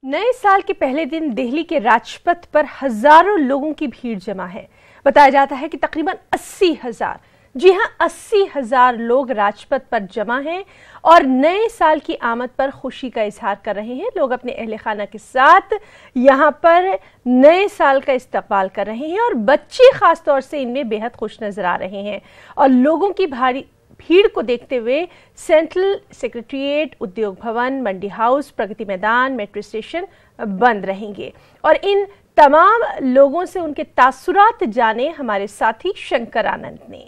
नए साल के पहले दिन दिल्ली के राजपथ पर हजारों लोगों की भीड़ जमा है। बताया जाता है कि तकरीबन 80,000, जी हां 80,000 लोग राजपथ पर जमा हैं और नए साल की आमद पर खुशी का इजहार कर रहे हैं। लोग अपने अहले खाना के साथ यहां पर नए साल का इस्तकबाल कर रहे हैं और बच्चे खासतौर से इनमें बेहद खुश नजर आ रहे हैं। और लोगों की भारी भीड़ को देखते हुए सेंट्रल सेक्रेटेरिएट, उद्योग भवन, मंडी house, Pragati Maidan, metro station बंद रहेंगे। और इन तमाम लोगों से उनके तासुरात जाने हमारे साथी शंकर आनंद ने।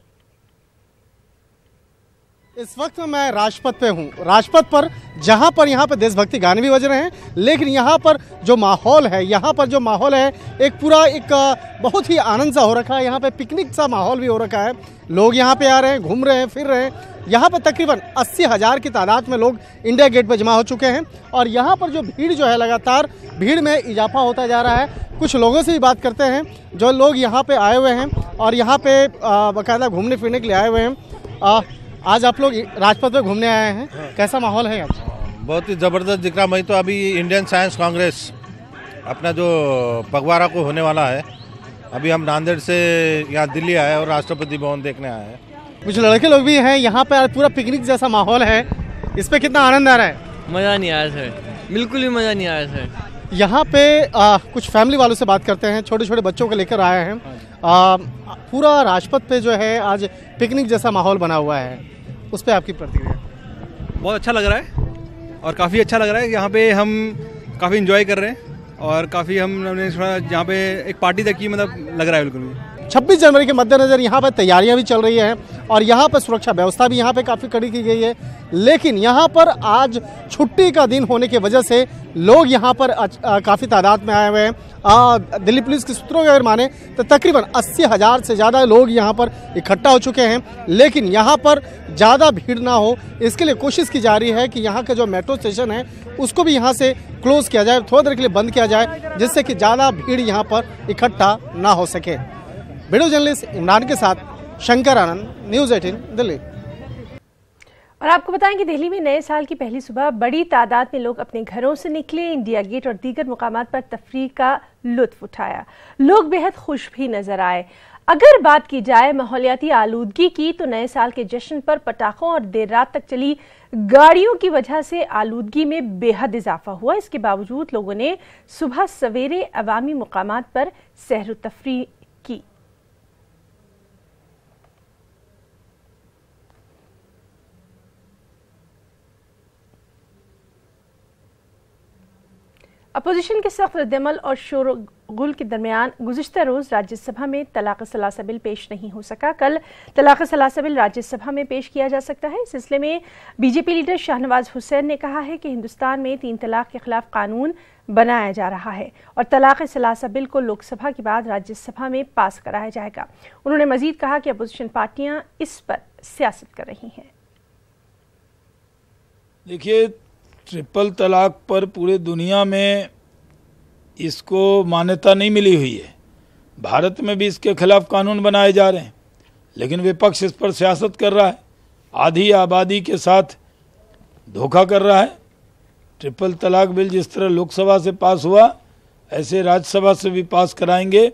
इस वक्त मैं राजपथ पे हूँ। राजपथ पर जहाँ पर यहाँ पे देशभक्ति गाने भी बज रहे हैं, लेकिन यहाँ पर जो माहौल है, एक पूरा बहुत ही आनंद सा हो रखा है। यहाँ पे पिकनिक सा माहौल भी हो रखा है। लोग यहाँ पे आ रहे हैं, घूम रहे हैं, फिर रहे हैं। यहाँ पर तकरीबन 80,000 की तादाद में लोग इंडिया गेट पर जमा हो चुके हैं और यहाँ पर जो भीड़ जो है, लगातार भीड़ में इजाफा होता जा रहा है। कुछ लोगों से भी बात करते हैं जो लोग यहाँ पे आए हुए हैं और यहाँ पे बाकायदा घूमने फिरने के लिए आए हुए हैं। आज आप लोग राजपथ पे घूमने आए हैं, कैसा माहौल है आज? बहुत ही ज़बरदस्त दिख रहा। मैं तो अभी इंडियन साइंस कांग्रेस अपना जो पगवाड़ा को होने वाला है, अभी हम नांदेड़ से यहाँ दिल्ली आए और राष्ट्रपति भवन देखने आए हैं। कुछ लड़के लोग भी हैं यहाँ पे, पूरा पिकनिक जैसा माहौल है। इस पे कितना आनंद आ रहा है? मज़ा नहीं आया सर, बिल्कुल भी मज़ा नहीं आया सर। यहाँ पे कुछ फैमिली वालों से बात करते हैं, छोटे छोटे बच्चों को लेकर आए हैं। पूरा राजपथ पे जो है आज पिकनिक जैसा माहौल बना हुआ है, उस पर आपकी प्रतिक्रिया? बहुत अच्छा लग रहा है और काफ़ी अच्छा लग रहा है। यहाँ पे हम काफ़ी एंजॉय कर रहे हैं और काफ़ी हमने यहाँ पे एक पार्टी तक की मतलब लग रहा है बिल्कुल। 26 जनवरी के मद्देनजर यहाँ पर तैयारियां भी चल रही हैं और यहाँ पर सुरक्षा व्यवस्था भी यहाँ पे काफ़ी कड़ी की गई है। लेकिन यहाँ पर आज छुट्टी का दिन होने की वजह से लोग यहाँ पर काफ़ी तादाद में आए हुए हैं। दिल्ली पुलिस के सूत्रों के अगर माने तो तकरीबन 80,000 से ज़्यादा लोग यहाँ पर इकट्ठा हो चुके हैं। लेकिन यहाँ पर ज़्यादा भीड़ ना हो, इसके लिए कोशिश की जा रही है कि यहाँ का जो मेट्रो स्टेशन है उसको भी यहाँ से क्लोज किया जाए, थोड़ी देर के लिए बंद किया जाए, जिससे कि ज़्यादा भीड़ यहाँ पर इकट्ठा ना हो सके। वीडियो जर्नलिस्ट इमरान के साथ शंकर आनंद, न्यूज़ 18 दिल्ली। और आपको बताएं कि दिल्ली में नए साल की पहली सुबह बड़ी तादाद में लोग अपने घरों से निकले, इंडिया गेट और दीगर मुकामात पर तफरीह का लुत्फ उठाया। लोग बेहद खुश भी नजर आए। अगर बात की जाए माहौलियाती आलूदगी की, तो नए साल के जश्न पर पटाखों और देर रात तक चली गाड़ियों की वजह से आलूदगी में बेहद इजाफा हुआ। इसके बावजूद लोगों ने सुबह सवेरे अवामी मुकामात पर सैर व तफरीह की। अपोजिशन के सख्त रद्दअमल और शोरगुल के दरमियान गुज़िश्ता रोज़ राज्यसभा में तलाक़ सलासा बिल पेश नहीं हो सका। कल तलाक़ सलासा बिल राज्यसभा में पेश किया जा सकता है। इस सिलसिले में बीजेपी लीडर शाहनवाज हुसैन ने कहा है कि हिंदुस्तान में 3 तलाक़ के खिलाफ कानून बनाया जा रहा है और तलाक़ सलासा बिल को लोकसभा के बाद राज्यसभा में पास कराया जाएगा। उन्होंने मजीद कहा कि अपोजिशन पार्टियां इस पर सियासत कर रही हैं। देखिए, ट्रिपल तलाक पर पूरे दुनिया में इसको मान्यता नहीं मिली हुई है। भारत में भी इसके खिलाफ कानून बनाए जा रहे हैं, लेकिन विपक्ष इस पर सियासत कर रहा है, आधी आबादी के साथ धोखा कर रहा है। ट्रिपल तलाक बिल जिस तरह लोकसभा से पास हुआ, ऐसे राज्यसभा से भी पास कराएंगे,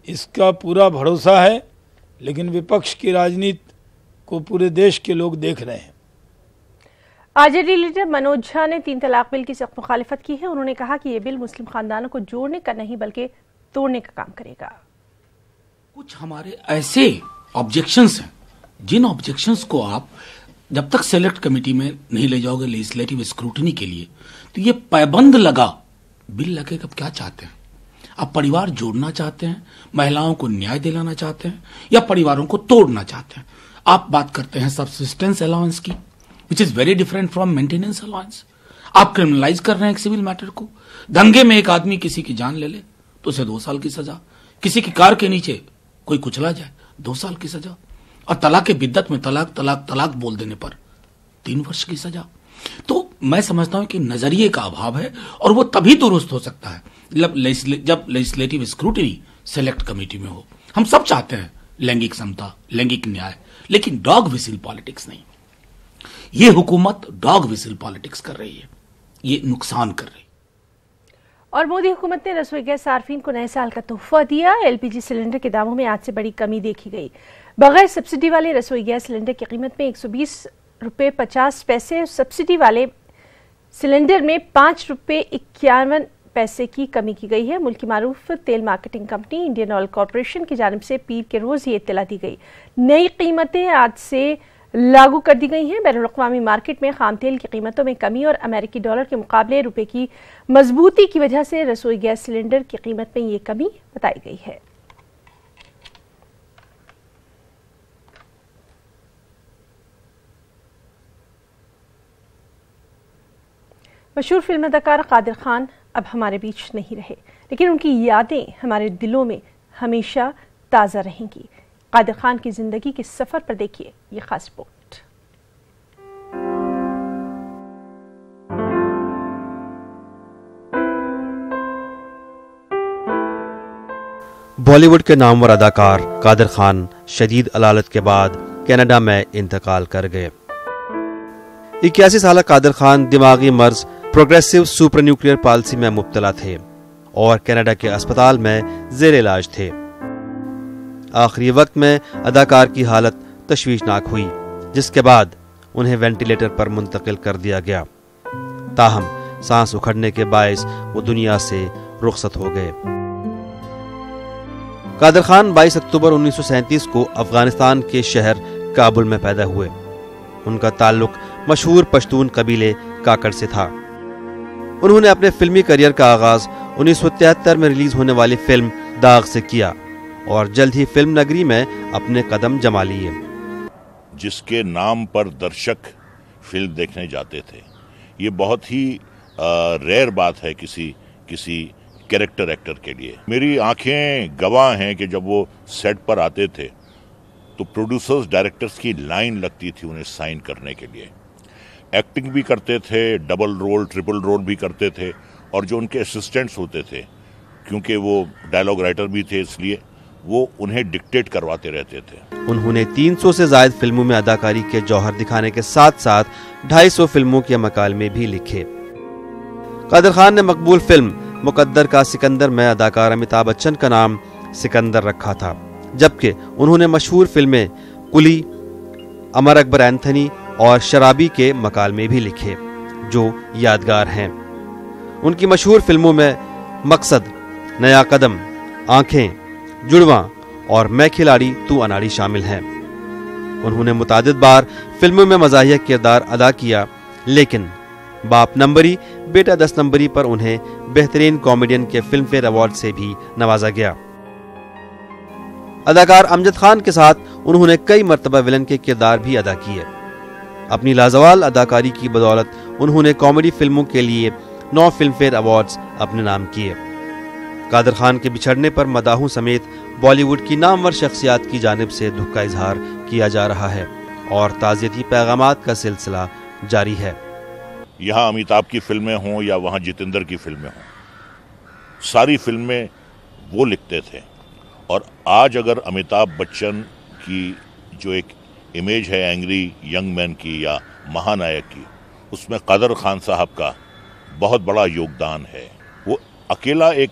इसका पूरा भरोसा है। लेकिन विपक्ष की राजनीति को पूरे देश के लोग देख रहे हैं। आरजेडी लीडर मनोज झा ने 3 तलाक बिल की सख्त मुखालिफत की है। उन्होंने कहा कि यह बिल मुस्लिम खानदानों को जोड़ने का नहीं बल्कि तोड़ने का काम करेगा। कुछ हमारे ऐसे ऑब्जेक्शंस हैं जिन ऑब्जेक्शंस को आप जब तक सेलेक्ट कमेटी में नहीं ले जाओगे लेजिस्लेटिव स्क्रूटनी के लिए, तो ये पाबंद लगा बिल लगेगा। क्या चाहते हैं आप? परिवार जोड़ना चाहते हैं, महिलाओं को न्याय दिलाना चाहते हैं, या परिवारों को तोड़ना चाहते हैं? आप बात करते हैं सब्सिस्टेंस अलाउंस की, which is very different from maintenance allowance. आप क्रिमिनलाइज कर रहे हैं एक सिविल मैटर को। दंगे में एक आदमी किसी की जान ले ले तो उसे 2 साल की सजा, किसी की कार के नीचे कोई कुचला जाए 2 साल की सजा, और तलाक के बिद्दत में तलाक तलाक तलाक बोल देने पर 3 वर्ष की सजा। तो मैं समझता हूं कि नजरिए का अभाव है और वो तभी दुरुस्त हो सकता है जब लेजिस्लेटिव स्क्रूटनी सेलेक्ट कमेटी में हो। हम सब चाहते हैं लैंगिक समता, लैंगिक न्याय, लेकिन डॉग विसिल पॉलिटिक्स नहीं। ये हुकूमत डॉग विसिल पॉलिटिक्स कर रही है, ये नुकसान कर रही है। और मोदी हुकूमत ने रसोई गैस सार्फिन को नए साल का तोहफा दिया। एलपीजी सिलेंडर के दामों में आज से बड़ी कमी देखी गई। बगैर सब्सिडी वाले रसोई गैस सिलेंडर की कीमत में 120 रुपये 50 पैसे, सब्सिडी वाले सिलेंडर में 5 रुपये 51 पैसे की कमी की गई है। मुल्क की मारूफ तेल marketing company Indian oil corporation की जानिब से पीर के रोज ये इत्तला दी गई। नई कीमतें आज से लागू कर दी गई हैं। बैनुल-अक़वामी मार्केट में खाम तेल की कीमतों में कमी और अमेरिकी डॉलर के मुकाबले रुपए की मजबूती की वजह से रसोई गैस सिलेंडर की कीमत में ये कमी बताई गई है। मशहूर फिल्म अदाकार कादिर खान अब हमारे बीच नहीं रहे, लेकिन उनकी यादें हमारे दिलों में हमेशा ताज़ा रहेंगी। कादिर खान की जिंदगी के सफर पर देखिए ये खास रिपोर्ट। बॉलीवुड के नामवर अदाकार कादिर खान शदीद अलालत के बाद कनाडा में इंतकाल कर गए। 81 साल कादिर खान दिमागी मर्ज प्रोग्रेसिव सुपर न्यूक्लियर पॉलिसी में मुब्तला थे और कनाडा के अस्पताल में जेर इलाज थे। आखिरी वक्त में अदाकार की हालत तशवीशनाक हुई, जिसके बाद उन्हें वेंटिलेटर पर मुंतकिल कर दिया गया। ताहम सांस उखड़ने के बायस वो दुनिया से रुखसत हो गए। कादिर खान 22 अक्टूबर 1937 को अफगानिस्तान के शहर काबुल में पैदा हुए। उनका ताल्लुक मशहूर पश्तून कबीले काकड़ से था। उन्होंने अपने फिल्मी करियर का आगाज 1973 में रिलीज होने वाली फिल्म दाग से किया और जल्द ही फिल्म नगरी में अपने कदम जमा लिए। जिसके नाम पर दर्शक फिल्म देखने जाते थे, ये बहुत ही रेयर बात है किसी कैरेक्टर एक्टर के लिए। मेरी आंखें गवाह हैं कि जब वो सेट पर आते थे तो प्रोड्यूसर्स डायरेक्टर्स की लाइन लगती थी उन्हें साइन करने के लिए। एक्टिंग भी करते थे, डबल रोल ट्रिपल रोल भी करते थे, और जो उनके असिस्टेंट्स होते थे, क्योंकि वो डायलॉग राइटर भी थे, इसलिए वो उन्हें डिक्टेट करवाते रहते थे। उन्होंने 300 से ज्यादा फिल्मों में अदाकारी के जौहर दिखाने के साथ साथ 250 फिल्मों के मकालमे भी लिखे। कादिर खान ने मकबूल फिल्म मुकद्दर का सिकंदर में अदाकार अमिताभ बच्चन का नाम सिकंदर रखा था, जबकि उन्होंने मशहूर फिल्में कुली, अमर अकबर एंथनी और शराबी के मकालमे भी लिखे, जो यादगार हैं। उनकी मशहूर फिल्मों में मकसद, नया कदम, आंखें, जुड़वा और मैं खिलाड़ी तू अनाड़ी शामिल हैं। उन्होंने मुतादिद बार फिल्मों में मज़ाहिया किरदार अदा किया, लेकिन बाप नंबरी बेटा 10 नंबरी पर उन्हें बेहतरीन कॉमेडियन के फिल्म फेयर अवार्ड से भी नवाजा गया। अदाकार अमजद खान के साथ उन्होंने कई मर्तबा विलन के किरदार भी अदा किए। अपनी लाजवाल अदाकारी की बदौलत उन्होंने कॉमेडी फिल्मों के लिए 9 फिल्म फेयर अवार्ड्स अपने नाम किए। कादिर खान के बिछड़ने पर मदाहों समेत बॉलीवुड की नामवर शख्सियात की जानिब से दुख का इजहार किया जा रहा है और ताज़ियती पैगामात का सिलसिला जारी है। यहाँ अमिताभ की फिल्में हों या वहाँ जितेंद्र की फिल्में हों, सारी फिल्में वो लिखते थे। और आज अगर अमिताभ बच्चन की जो एक इमेज है एंग्री यंग मैन की या महानायक की, उसमें कादिर खान साहब का बहुत बड़ा योगदान है। वो अकेला एक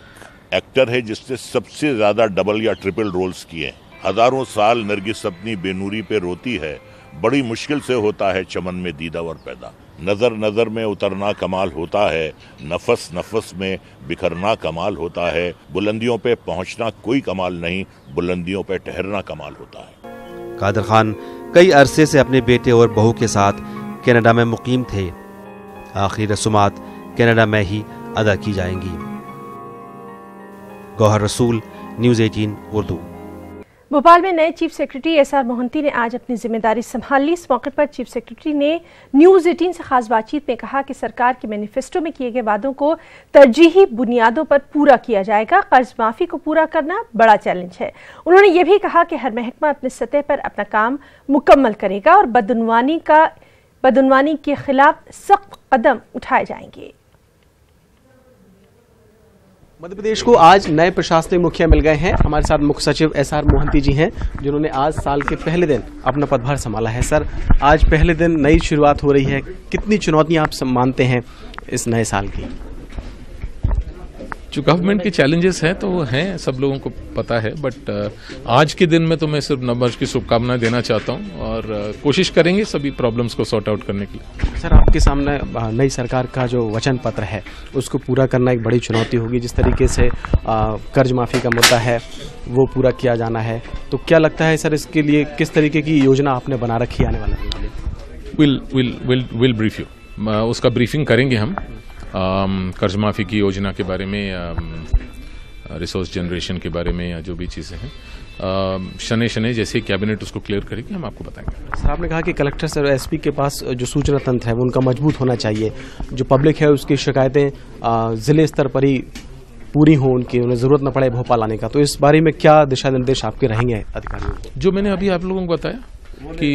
एक्टर है जिसने सबसे ज़्यादा डबल या ट्रिपल रोल्स किए। हजारों साल नरगिस अपनी बेनूरी पे रोती है, बड़ी मुश्किल से होता है चमन में दीदावर पैदा। नज़र नज़र में उतरना कमाल होता है, नफस नफस में बिखरना कमाल होता है। बुलंदियों पे पहुंचना कोई कमाल नहीं, बुलंदियों पे ठहरना कमाल होता है। कादिर खान कई अरसे से अपने बेटे और बहू के साथ कनाडा में मुकीम थे। आखिरी रसूमात कनाडा में ही अदा की जाएंगी। गौहर रसूल, न्यूज़ 18 उर्दू। भोपाल में नए चीफ सेक्रेटरी एसआर मोहंती ने आज अपनी जिम्मेदारी संभाल ली। इस मौके पर चीफ सेक्रेटरी ने न्यूज़ 18 से खास बातचीत में कहा कि सरकार के मैनिफेस्टो में किए गए वादों को तरजीही बुनियादों पर पूरा किया जाएगा। कर्ज माफी को पूरा करना बड़ा चैलेंज है। उन्होंने ये भी कहा कि हर महकमा अपने सतह पर अपना काम मुकम्मल करेगा और बदउनवानी के खिलाफ सख्त कदम उठाए जाएंगे। मध्य प्रदेश को आज नए प्रशासनिक मुखिया मिल गए हैं। हमारे साथ मुख्य सचिव एसआर मोहंती जी हैं, जिन्होंने आज साल के पहले दिन अपना पदभार संभाला है। सर, आज पहले दिन नई शुरुआत हो रही है, कितनी चुनौतियां आप मानते हैं इस नए साल की? जो गवर्नमेंट के चैलेंजेस हैं तो वो हैं, सब लोगों को पता है, बट आज के दिन में तो मैं सिर्फ नववर्ष की शुभकामनाएं देना चाहता हूं और कोशिश करेंगे सभी प्रॉब्लम्स को सॉर्ट आउट करने के लिए। सर, आपके सामने नई सरकार का जो वचन पत्र है उसको पूरा करना एक बड़ी चुनौती होगी। जिस तरीके से कर्ज माफी का मुद्दा है वो पूरा किया जाना है, तो क्या लगता है सर इसके लिए किस तरीके की योजना आपने बना रखी है आने वाले दिन के लिए? विल ब्रीफ यू, उसका ब्रीफिंग करेंगे हम। कर्ज माफी की योजना के बारे में, रिसोर्स जनरेशन के बारे में, या जो भी चीज़ें हैं शनै शनै जैसे कैबिनेट उसको क्लियर करेगी हम आपको बताएंगे। सर, आपने कहा कि कलेक्टर सर एसपी के पास जो सूचना तंत्र है वो उनका मजबूत होना चाहिए, जो पब्लिक है उसकी शिकायतें जिले स्तर पर ही पूरी हो, उन्हें जरूरत न पड़े भोपाल आने का। तो इस बारे में क्या दिशा निर्देश आपके रहेंगे अधिकारियों को? जो मैंने अभी आप लोगों को बताया कि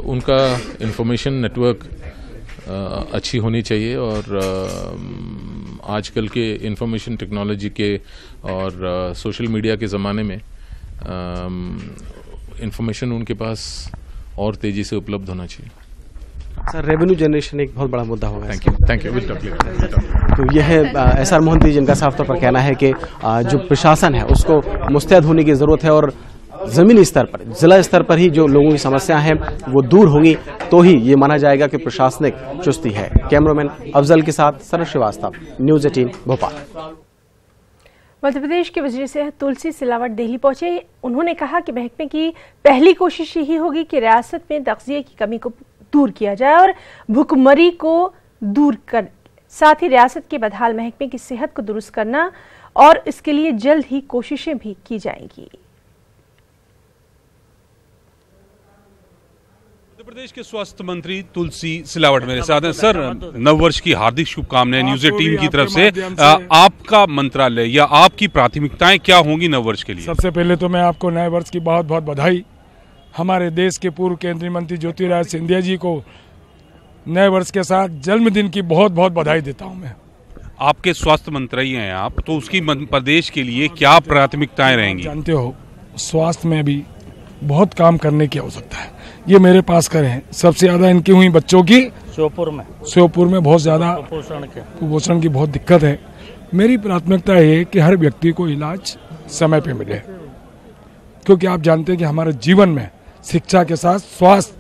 उनका इंफॉर्मेशन नेटवर्क अच्छी होनी चाहिए और आजकल के इंफॉर्मेशन टेक्नोलॉजी के और सोशल मीडिया के ज़माने में इंफॉर्मेशन उनके पास और तेज़ी से उपलब्ध होना चाहिए। सर, रेवेन्यू जनरेशन एक बहुत बड़ा मुद्दा होगा। Thank you. तो यह है एसआर मोहंती जिनका साफ तौर पर कहना है कि जो प्रशासन है उसको मुस्तैद होने की ज़रूरत है और जमीनी स्तर पर, जिला स्तर पर ही जो लोगों की समस्या है वो दूर होंगी तो ही ये माना जाएगा कि प्रशासनिक चुस्ती है। कैमरामैन अफजल के साथ सरल श्रीवास्तव, न्यूज़ 18 भोपाल। मध्य प्रदेश के वजीर सेहत तुलसी सिलावट दिल्ली पहुंचे। उन्होंने कहा कि महकमे की पहली कोशिश यही होगी कि रियासत में तग़ज़िये की कमी को दूर किया जाए और भुखमरी को दूर कर, साथ ही रियासत के बदहाल महकमे की सेहत को दुरुस्त करना, और इसके लिए जल्द ही कोशिशें भी की जाएंगी। मध्य प्रदेश के स्वास्थ्य मंत्री तुलसी सिलावट मेरे साथ हैं। सर, नववर्ष की हार्दिक शुभकामनाएं न्यूज़ 18 की तरफ से। आपका मंत्रालय या आपकी प्राथमिकताएं क्या होंगी नववर्ष के लिए? सबसे पहले तो मैं आपको नए वर्ष की बहुत बहुत बधाई। हमारे देश के पूर्व केंद्रीय मंत्री ज्योतिरादित्य सिंधिया जी को नए वर्ष के साथ जन्मदिन की बहुत बहुत बधाई देता हूँ मैं। आपके स्वास्थ्य मंत्री हैं आप, तो उसकी प्रदेश के लिए क्या प्राथमिकताएं रहेंगी? जानते हो, स्वास्थ्य में भी बहुत काम करने की आवश्यकता है। ये मेरे पास करें, सबसे ज्यादा इनकी हुई बच्चों की श्योपुर में बहुत ज्यादा कुपोषण की बहुत दिक्कत है। मेरी प्राथमिकता है कि हर व्यक्ति को इलाज समय पे मिले, क्योंकि आप जानते हैं कि हमारे जीवन में शिक्षा के साथ स्वास्थ्य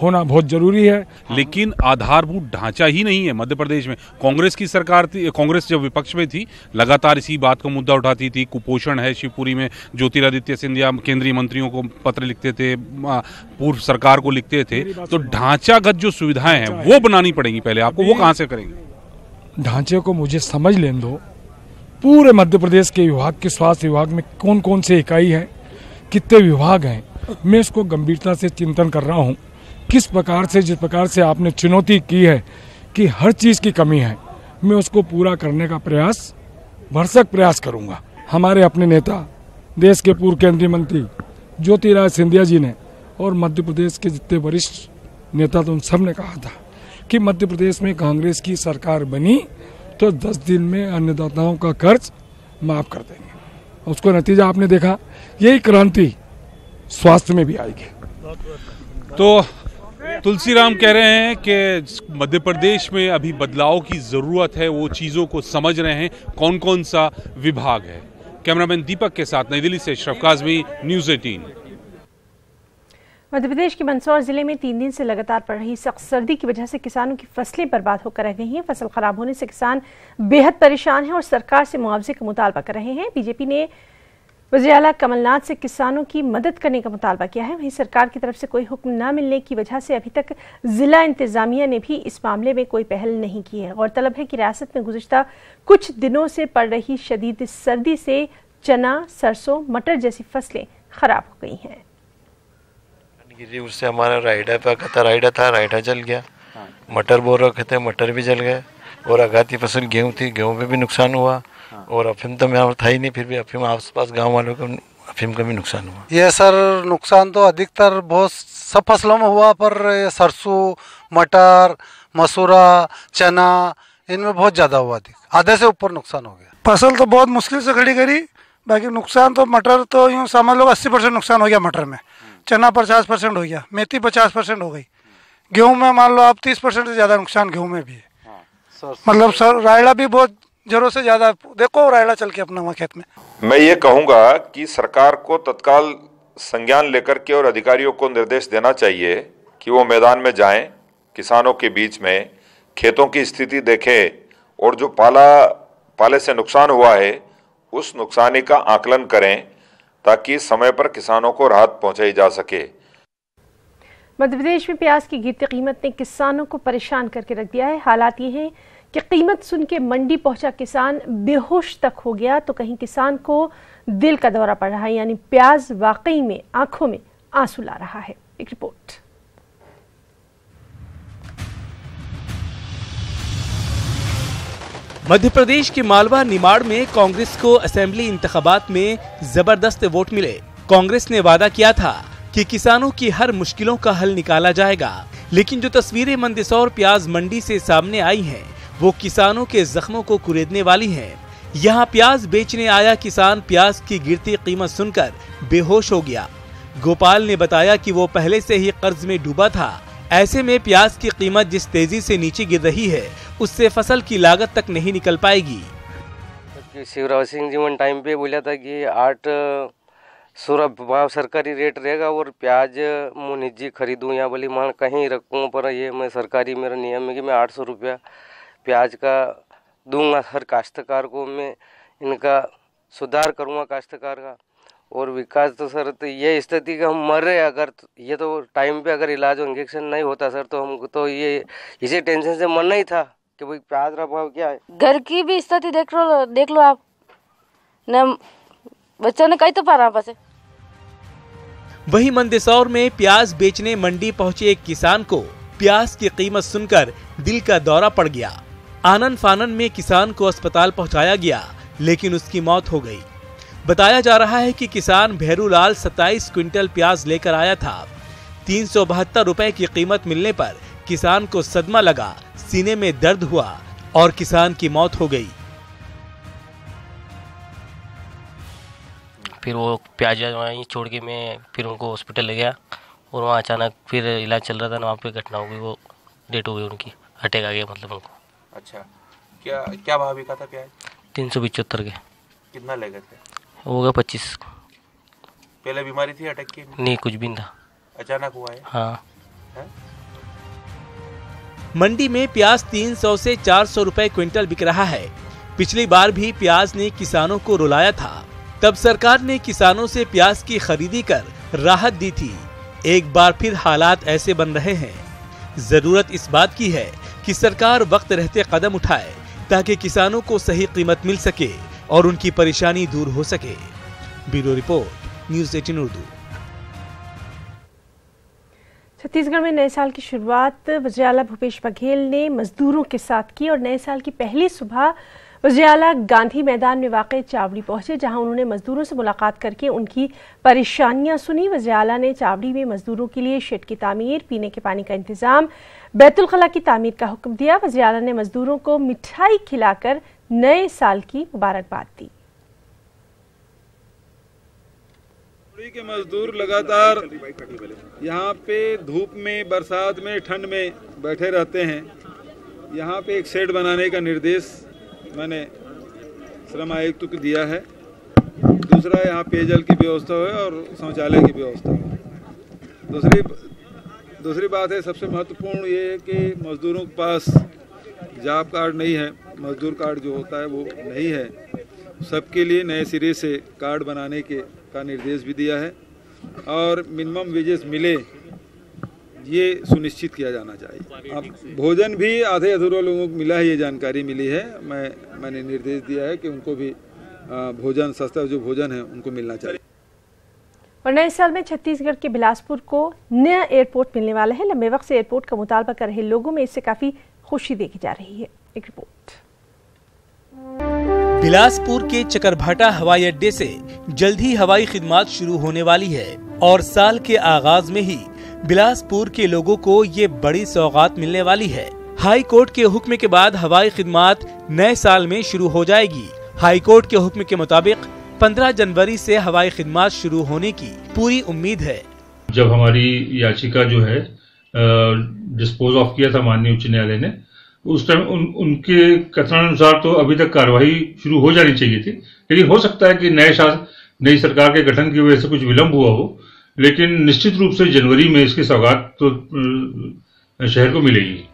होना बहुत जरूरी है। लेकिन आधारभूत ढांचा ही नहीं है मध्य प्रदेश में। कांग्रेस की सरकार थी, कांग्रेस जब विपक्ष में थी लगातार इसी बात का मुद्दा उठाती थी। कुपोषण है शिवपुरी में, ज्योतिरादित्य सिंधिया केंद्रीय मंत्रियों को पत्र लिखते थे, पूर्व सरकार को लिखते थे। तो ढांचागत जो सुविधाएं हैं वो बनानी पड़ेंगी पहले आपको, वो कहाँ से करेंगे? ढांचे को मुझे समझ लेने दो। पूरे मध्य प्रदेश के विभाग के स्वास्थ्य विभाग में कौन कौन से इकाई है, कितने विभाग हैं, मैं इसको गंभीरता से चिंतन कर रहा हूँ। किस प्रकार से, जिस प्रकार से आपने चुनौती की है कि हर चीज़ की कमी है, मैं उसको पूरा करने का प्रयास, भरसक प्रयास करूंगा। हमारे अपने नेता, देश के पूर्व केंद्रीय मंत्री ज्योतिरादित्य सिंधिया जी ने और मध्य प्रदेश के जितने वरिष्ठ नेता थे उन सब ने कहा था कि मध्य प्रदेश में कांग्रेस की सरकार बनी तो 10 दिन में अन्नदाताओं का कर्ज माफ कर देंगे। उसको नतीजा आपने देखा। यही क्रांति स्वास्थ्य में भी आएगी। तो तुलसीराम कह रहे हैं कि मध्य प्रदेश में अभी बदलाव की जरूरत है, वो चीजों को समझ रहे हैं कौन कौन सा विभाग है। कैमरामैन दीपक के साथ नई दिल्ली से अशरफ काज़मी, न्यूज़ 18। मध्य प्रदेश के मंदसौर जिले में 3 दिन से लगातार पड़ रही सख्त सर्दी की वजह से किसानों की फसलें बर्बाद होकर रह गई हैं। फसल खराब होने से किसान बेहद परेशान हैं और सरकार से मुआवजे का मुतालबा कर रहे हैं। बीजेपी ने वज़ीर आला कमलनाथ से किसानों की मदद करने का मुतालबा किया है। वहीं सरकार की तरफ से कोई हुक्म न मिलने की वजह से अभी तक जिला इंतजामिया ने भी इस मामले में कोई पहल नहीं की है। गौरतलब है कि रियासत में गुज़िश्ता कुछ दिनों से पड़ रही शदीद सर्दी से चना, सरसों, मटर जैसी फसलें खराब हो गई हैं। उससे हमारा राइडा था, जल गया। मटर बो रखे थे, मटर भी जल गए। और आघाती फसल गेहूँ थी, गेहूँ पे भी नुकसान हुआ। और अफीम तो यहाँ था ही नहीं, फिर भी अफीम आसपास गांव वालों को अफीम का भी नुकसान हुआ। ये सर नुकसान तो अधिकतर बहुत सब फसलों में हुआ, पर सरसों, मटर, मसूरा, चना इनमें बहुत ज़्यादा हुआ। आधे से ऊपर नुकसान हो गया। फसल तो बहुत मुश्किल से खड़ी करी, बाकी नुकसान तो मटर तो यूँ समझ लो 80% नुकसान हो गया मटर में। चना 50% हो गया, मेथी 50% हो गई। गेहूँ में मान लो आप 30% से ज़्यादा नुकसान गेहूँ में भी है। मतलब सर रायड़ा भी बहुत जरूरत से ज्यादा देखो रायड़ा चल के अपना वहाँ खेत में। मैं ये कहूँगा कि सरकार को तत्काल संज्ञान लेकर के और अधिकारियों को निर्देश देना चाहिए कि वो मैदान में जाएं, किसानों के बीच में खेतों की स्थिति देखें और जो पाले से नुकसान हुआ है उस नुकसानी का आकलन करें ताकि समय पर किसानों को राहत पहुंचाई जा सके। मध्य प्रदेश में प्याज की गिरती कीमत ने किसानों को परेशान करके रख दिया है। हालात ये हैं कि कीमत सुन के मंडी पहुंचा किसान बेहोश तक हो गया तो कहीं किसान को दिल का दौरा पड़ रहा है, यानी प्याज वाकई में आंखों में आंसू ला रहा है। एक रिपोर्ट। मध्य प्रदेश के मालवा निमाड़ में कांग्रेस को असेंबली इंतखाबात में जबरदस्त वोट मिले। कांग्रेस ने वादा किया था कि किसानों की हर मुश्किलों का हल निकाला जाएगा, लेकिन जो तस्वीरें मंदसौर प्याज मंडी से सामने आई हैं, वो किसानों के जख्मों को कुरेदने वाली हैं। यहाँ प्याज बेचने आया किसान प्याज की गिरती कीमत सुनकर बेहोश हो गया। गोपाल ने बताया कि वो पहले से ही कर्ज में डूबा था। ऐसे में प्याज की कीमत जिस तेजी से नीचे गिर रही है उससे फसल की लागत तक नहीं निकल पाएगी। शिवराज सिंह जी वन टाइम पे बोला था कि 800 सरकारी रेट रहेगा और प्याज मैं निजी खरीदूँ या बोली मान कहीं रखूँ, पर ये मैं सरकारी मेरा नियम है कि मैं 800 रुपया प्याज का दूंगा हर काश्तकार को। मैं इनका सुधार करूँगा काश्तकार का और विकास। तो सर तो ये स्थिति कि हम मर रहे, अगर ये तो टाइम पे अगर इलाज और इंजेक्शन नहीं होता सर तो हमको तो ये इसी टेंशन से मरना ही था कि भाई प्याज का भाव क्या है। घर की भी स्थिति देख लो आप न, बच्चों ने कहीं तो पा रहा बस। वहीं मंदसौर में प्याज बेचने मंडी पहुंचे एक किसान को प्याज की कीमत सुनकर दिल का दौरा पड़ गया। आनन फानन में किसान को अस्पताल पहुंचाया गया, लेकिन उसकी मौत हो गई। बताया जा रहा है कि किसान भैरूलाल 27 क्विंटल प्याज लेकर आया था। 372 रुपए की कीमत मिलने पर किसान को सदमा लगा, सीने में दर्द हुआ और किसान की मौत हो गई। फिर वो प्याज वहीं छोड़ के मैं फिर उनको हॉस्पिटल ले गया और वहाँ अचानक फिर इलाज चल रहा था ना, वहाँ पे घटना हो गई, वो डेट हो गई उनकी, अटैक आ गया मतलब उनको। अच्छा, क्या भाव बिका था प्याज? 375 के। कितना ले गए थे? हो गया 25। पहले बीमारी थी अटैक की? नहीं, कुछ भी नहीं था, अचानक हुआ है। हाँ। मंडी में प्याज 300 से 400 रुपए क्विंटल बिक रहा है। पिछली बार भी प्याज ने किसानों को रुलाया था, तब सरकार ने किसानों से प्याज की खरीदी कर राहत दी थी। एक बार फिर हालात ऐसे बन रहे हैं। जरूरत इस बात की है कि सरकार वक्त रहते कदम उठाए ताकि किसानों को सही कीमत मिल सके और उनकी परेशानी दूर हो सके। Bureau report, news 18 Urdu. Chhattisgarh में नए साल की शुरुआत वज़ीर आला भूपेश बघेल ने मजदूरों के साथ की और नए साल की पहली सुबह वज़ीर आला गांधी मैदान में वाक़ चावड़ी पहुंचे, जहां उन्होंने मजदूरों से मुलाकात करके उनकी परेशानियां सुनी। वज़ीर आला ने चावड़ी में मजदूरों के लिए शेड की तामीर, पीने के पानी का इंतजाम, बैतुल खला की तामीर का हुक्म दिया। वज़ीर आला ने मजदूरों को मिठाई खिलाकर नए साल की मुबारकबाद दी। के मजदूर लगातार यहाँ पे धूप में, बरसात में, ठंड में बैठे रहते हैं। यहाँ पे एक शेड बनाने का निर्देश मैंने श्रम आयुक्त को दिया है। दूसरा, यहाँ पेयजल की व्यवस्था हो और शौचालय की व्यवस्था हो। दूसरी बात है, सबसे महत्वपूर्ण ये है कि मजदूरों के पास जॉब कार्ड नहीं है, मजदूर कार्ड जो होता है वो नहीं है। सबके लिए नए सिरे से कार्ड बनाने का निर्देश भी दिया है और मिनिमम वेजेस मिले ये सुनिश्चित किया जाना चाहिए। अब भोजन भी आधे अधूरे लोगों को मिला है, ये जानकारी मिली है। मैंने निर्देश दिया है कि उनको भी भोजन, सस्ता जो भोजन है उनको मिलना चाहिए। और नए साल में छत्तीसगढ़ के बिलासपुर को नया एयरपोर्ट मिलने वाला है। लंबे वक्त से एयरपोर्ट का मुतालबा कर रहे लोगों में इससे काफी खुशी देखी जा रही है। एक रिपोर्ट। बिलासपुर के चकरभाटा हवाई अड्डे से जल्द ही हवाई खिदमत शुरू होने वाली है और साल के आगाज में ही बिलासपुर के लोगों को ये बड़ी सौगात मिलने वाली है। हाई कोर्ट के हुक्म के बाद हवाई खिदमत नए साल में शुरू हो जाएगी। हाई कोर्ट के हुक्म के मुताबिक 15 जनवरी से हवाई खिदमत शुरू होने की पूरी उम्मीद है। जब हमारी याचिका जो है डिस्पोज ऑफ किया था माननीय उच्च न्यायालय ने, उस टाइम उनके कथनानुसार तो अभी तक कार्रवाई शुरू हो जानी चाहिए थी, लेकिन हो सकता है कि नई सरकार के गठन की वजह से कुछ विलंब हुआ हो, लेकिन निश्चित रूप से जनवरी में इसकी सौगात तो शहर को मिलेगी।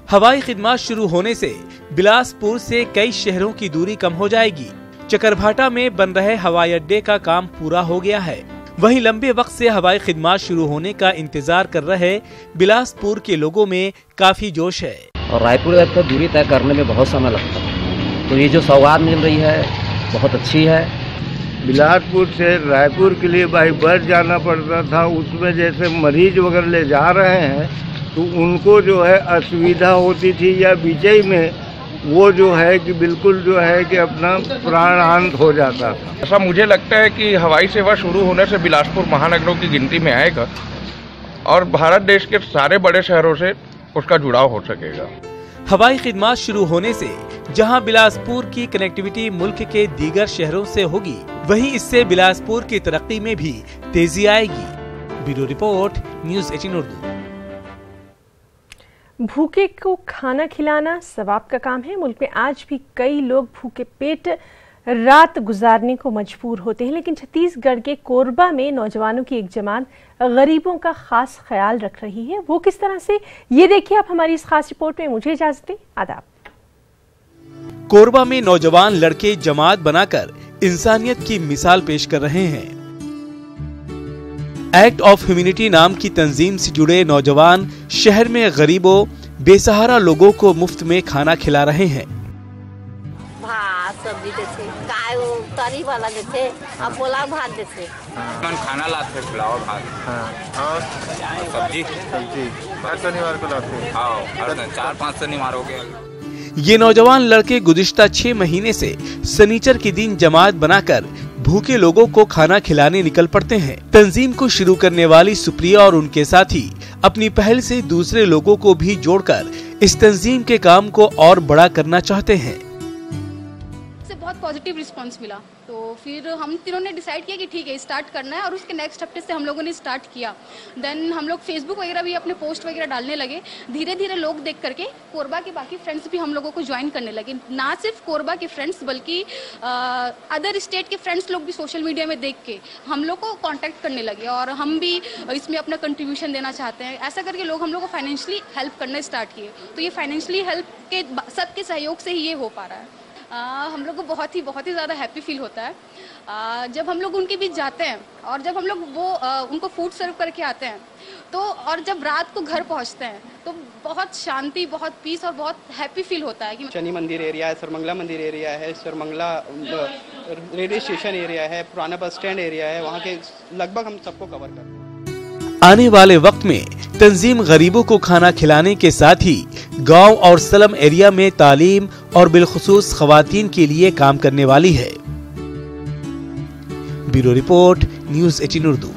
हवाई खिदमत शुरू होने से बिलासपुर से कई शहरों की दूरी कम हो जाएगी। चकरभाटा में बन रहे हवाई अड्डे का काम पूरा हो गया है। वहीं लंबे वक्त से हवाई खिदमत शुरू होने का इंतजार कर रहे बिलासपुर के लोगों में काफी जोश है। और रायपुर तक दूरी तय करने में बहुत समय लगता है, तो ये जो सौगात मिल रही है बहुत अच्छी है। बिलासपुर से रायपुर के लिए बाई बस जाना पड़ता था, उसमें जैसे मरीज वगैरह ले जा रहे हैं तो उनको जो है असुविधा होती थी, या बीच में वो जो है कि बिल्कुल जो है कि अपना प्राणांत हो जाता था। ऐसा मुझे लगता है कि हवाई सेवा शुरू होने से बिलासपुर महानगरों की गिनती में आएगा और भारत देश के सारे बड़े शहरों से उसका जुड़ाव हो सकेगा। हवाई खिदमत शुरू होने से जहां बिलासपुर की कनेक्टिविटी मुल्क के दीगर शहरों से होगी, वहीं इससे बिलासपुर की तरक्की में भी तेजी आएगी। Bureau report, news 18 Urdu. भूखे को खाना खिलाना सवाब का काम है। मुल्क में आज भी कई लोग भूखे पेट रात गुजारने को मजबूर होते हैं, लेकिन छत्तीसगढ़ के कोरबा में नौजवानों की एक जमात गरीबों का खास ख्याल रख रही है। वो किस तरह से, ये देखिए आप हमारी इस खास रिपोर्ट में। मुझे इजाजत दें, आदाब। कोरबा में नौजवान लड़के जमात बनाकर इंसानियत की मिसाल पेश कर रहे हैं। एक्ट ऑफ ह्यूमैनिटी नाम की तंजीम से जुड़े नौजवान शहर में गरीबों बेसहारा लोगों को मुफ्त में खाना खिला रहे हैं। भात सब्जी देते, काय वो तरी वाला देते, अब बोला भात देते। मन खाना लाते, खिलाओ भात। हाँ। और सब्जी हर शनिवार को लाते। हाँ, हर 4-5 शनिवार हो गया। ये नौजवान लड़के गुज़िश्ता 6 महीने से सनीचर के दिन जमात बनाकर भूखे लोगों को खाना खिलाने निकल पड़ते हैं। तंजीम को शुरू करने वाली सुप्रिया और उनके साथी अपनी पहल से दूसरे लोगों को भी जोड़कर इस तंजीम के काम को और बड़ा करना चाहते हैं। बहुत पॉजिटिव रिस्पांस मिला, तो फिर हम तीनों ने डिसाइड किया कि ठीक है स्टार्ट करना है, और उसके नेक्स्ट हफ्ते से हम लोगों ने स्टार्ट किया। देन हम लोग फेसबुक वगैरह भी अपने पोस्ट वगैरह डालने लगे। धीरे धीरे लोग देख करके कोरबा के बाकी फ्रेंड्स भी हम लोगों को ज्वाइन करने लगे। ना सिर्फ कोरबा के फ्रेंड्स बल्कि अदर स्टेट के फ्रेंड्स लोग भी सोशल मीडिया में देख के हम लोग को कॉन्टैक्ट करने लगे, और हम भी इसमें अपना कंट्रीब्यूशन देना चाहते हैं। ऐसा करके लोग हम लोग को फाइनेंशियली हेल्प करना स्टार्ट किए। तो ये फाइनेंशियली हेल्प के सबके सहयोग से ही ये हो पा रहा है। हम लोग को बहुत ही ज़्यादा हैप्पी फील होता है जब हम लोग उनके बीच जाते हैं, और जब हम लोग उनको फूड सर्व करके आते हैं, तो और जब रात को घर पहुंचते हैं तो बहुत शांति, बहुत पीस और बहुत हैप्पी फील होता है। कि शनि मंदिर एरिया है, सरमंगला मंदिर एरिया है, सरमंगला रेलवे स्टेशन एरिया है, पुराना बस स्टैंड एरिया है, वहाँ के लगभग हम सबको कवर करते हैं। आने वाले वक्त में तंजीम गरीबों को खाना खिलाने के साथ ही गांव और स्लम एरिया में तालीम और बिलखुसूस खवातीन के लिए काम करने वाली है। Bureau report, news 18 Urdu.